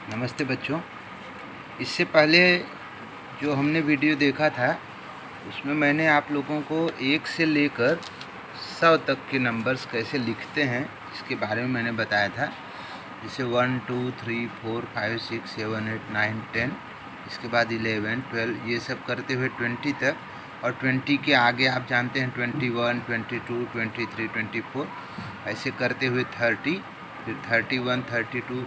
नमस्ते बच्चों। इससे पहले जो हमने वीडियो देखा था उसमें मैंने आप लोगों को 1 से लेकर 100 तक के नंबर्स कैसे लिखते हैं इसके बारे में मैंने बताया था। जैसे 1 2 3 4 5 6 7 8 9 10, इसके बाद 11 12, ये सब करते हुए 20 तक, और 20 के आगे आप जानते हैं 21 22 23 24, ऐसे करते हुए 30, फिर 31 32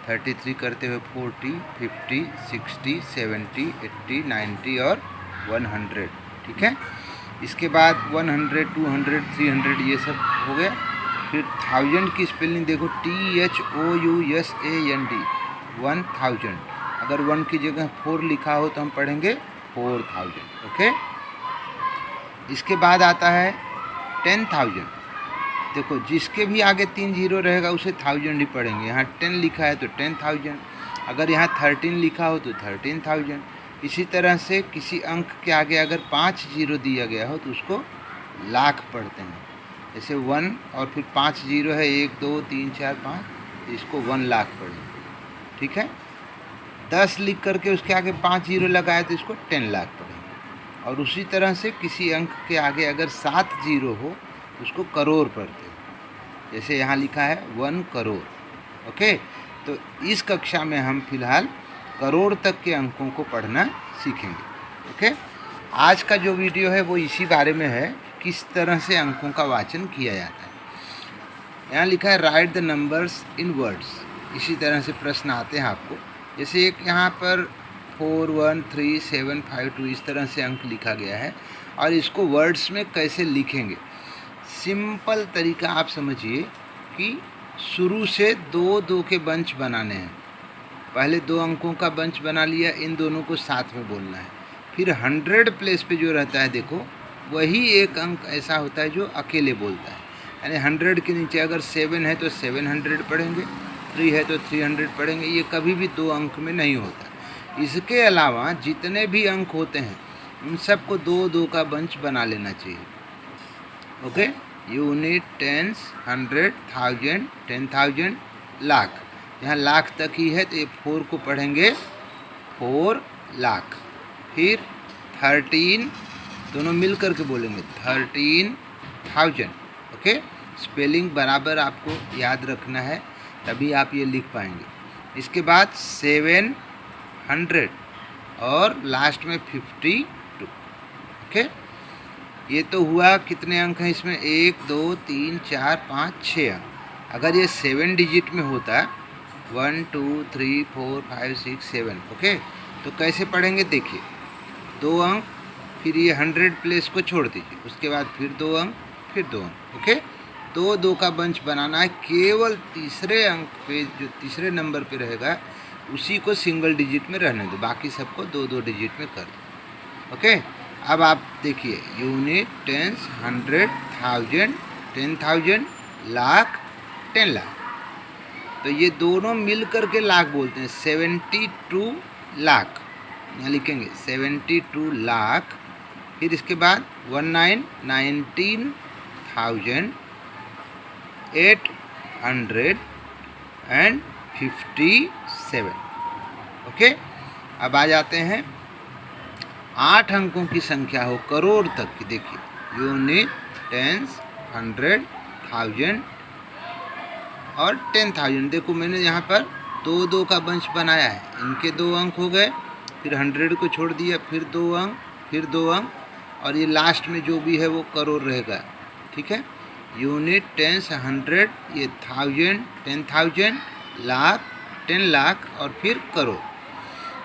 33 करते हुए 40 50 60 70 80 90 और 100। ठीक है। इसके बाद 100 200 300 ये सब हो गया। फिर 1000 की स्पेलिंग देखो, THOUSAND, 1000। अगर 1 की जगह 4 लिखा हो तो हम पढ़ेंगे 4000। ओके। इसके बाद आता है 10,000। देखो, जिसके भी आगे 3 जीरो रहेगा उसे 1000 ही पढ़ेंगे। यहाँ 10 लिखा है तो 10,000, अगर यहाँ 13 लिखा हो तो 13,000। इसी तरह से किसी अंक के आगे अगर 5 जीरो दिया गया हो तो उसको लाख पढ़ते हैं। जैसे 1 और फिर 5 जीरो है, 1 2 3 4 5, इसको 1 लाख पढ़ेंगे। ठीक है। 10 लिख करके उसके आगे 5 जीरो लगाए तो इसको 10 लाख पढ़ेंगे। और उसी तरह से किसी अंक के आगे अगर 7 जीरो हो उसको करोड़ पढ़ते हैं। जैसे यहाँ लिखा है 1 करोड़। ओके। तो इस कक्षा में हम फिलहाल करोड़ तक के अंकों को पढ़ना सीखेंगे। ओके। आज का जो वीडियो है वो इसी बारे में है, किस तरह से अंकों का वाचन किया जाता है। यहाँ लिखा है right the numbers in words. इसी तरह से प्रश्न आते हैं आपको। जैसे एक यहाँ पर 4 1 3 7 5 2 इस तरह से अंक लिखा गया है, और इसको वर्ड्स में कैसे लिखेंगे। सिंपल तरीका आप समझिए कि शुरू से 2 2 के बंच बनाने हैं। पहले 2 अंकों का बंच बना लिया, इन दोनों को साथ में बोलना है। फिर 100 प्लेस पे जो रहता है, देखो वही एक अंक ऐसा होता है जो अकेले बोलता है। यानी 100 के नीचे अगर 7 है तो 700 पढ़ेंगे, 3 है तो 300 पढ़ेंगे। ये कभी भी 2 अंक में नहीं होता। इसके अलावा जितने भी अंक होते हैं उन सबको 2 2 का बंच बना लेना चाहिए। ओके। Unit, tens, 100, 1000, 10,000, lakh. यहाँ लाख तक ही है तो ये 4 को पढ़ेंगे 4 लाख। फिर 13, दोनों मिल करके बोलेंगे 13,000। ओके। स्पेलिंग बराबर आपको याद रखना है, तभी आप ये लिख पाएंगे। इसके बाद 700 और लास्ट में 52। ओके। ये तो हुआ कितने अंक हैं इसमें, 1 2 3 4 5 6 अंक। अगर ये 7 डिजिट में होता, 1 2 3 4 5 6 7, ओके, तो कैसे पढ़ेंगे देखिए। 2 अंक, फिर ये 100 प्लेस को छोड़ दीजिए, उसके बाद फिर 2 अंक, फिर 2 अंक। ओके। 2 2 का बंच बनाना है। केवल तीसरे अंक पे, जो तीसरे नंबर पे रहेगा उसी को सिंगल डिजिट में रहने दो, बाकी सबको 2 2 डिजिट में कर दो। ओके। अब आप देखिए, यूनिट, टेंस, 100, 1000, 10,000, लाख, 10 लाख। तो ये दोनों मिल कर के लाख बोलते हैं। 72 लाख यहाँ लिखेंगे, 72 लाख। फिर इसके बाद 19,19,857। ओके। अब आ जाते हैं 8 अंकों की संख्या हो करोड़ तक की। देखिए, यूनिट, टेंस, 100, 1000 और 10,000। देखो मैंने यहाँ पर 2 2 का बंच बनाया है, इनके 2 अंक हो गए, फिर 100 को छोड़ दिया, फिर 2 अंक, फिर 2 अंक, और ये लास्ट में जो भी है वो करोड़ रहेगा। ठीक है। यूनिट, टेंस, 100, ये 1000, 10,000, लाख, 10 लाख और फिर करोड़।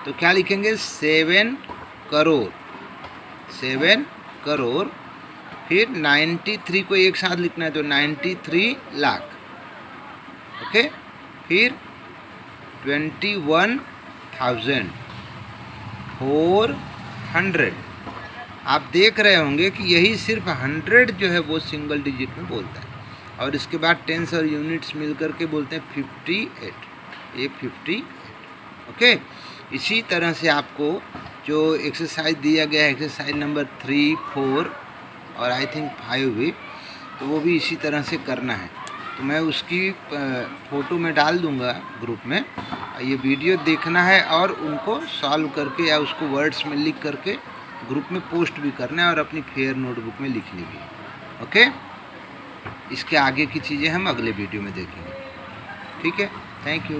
तो क्या लिखेंगे, 7 करोड़, 7 करोड़। फिर 93 को एक साथ लिखना है तो 93 लाख। ओके। फिर 21,400। आप देख रहे होंगे कि यही सिर्फ 100 जो है वो सिंगल डिजिट में बोलता है, और इसके बाद टेंस और यूनिट्स मिल करके बोलते हैं 58। ये 58। ओके। इसी तरह से आपको जो एक्सरसाइज दिया गया है, एक्सरसाइज नंबर 3 4 और आई थिंक 5 भी, तो वो भी इसी तरह से करना है। तो मैं उसकी फ़ोटो में डाल दूँगा ग्रुप में, ये वीडियो देखना है और उनको सॉल्व करके या उसको वर्ड्स में लिख करके ग्रुप में पोस्ट भी करना है और अपनी फेयर नोटबुक में लिखनी भी है। ओके, इसके आगे की चीज़ें हम अगले वीडियो में देखेंगे। ठीक है, थैंक यू।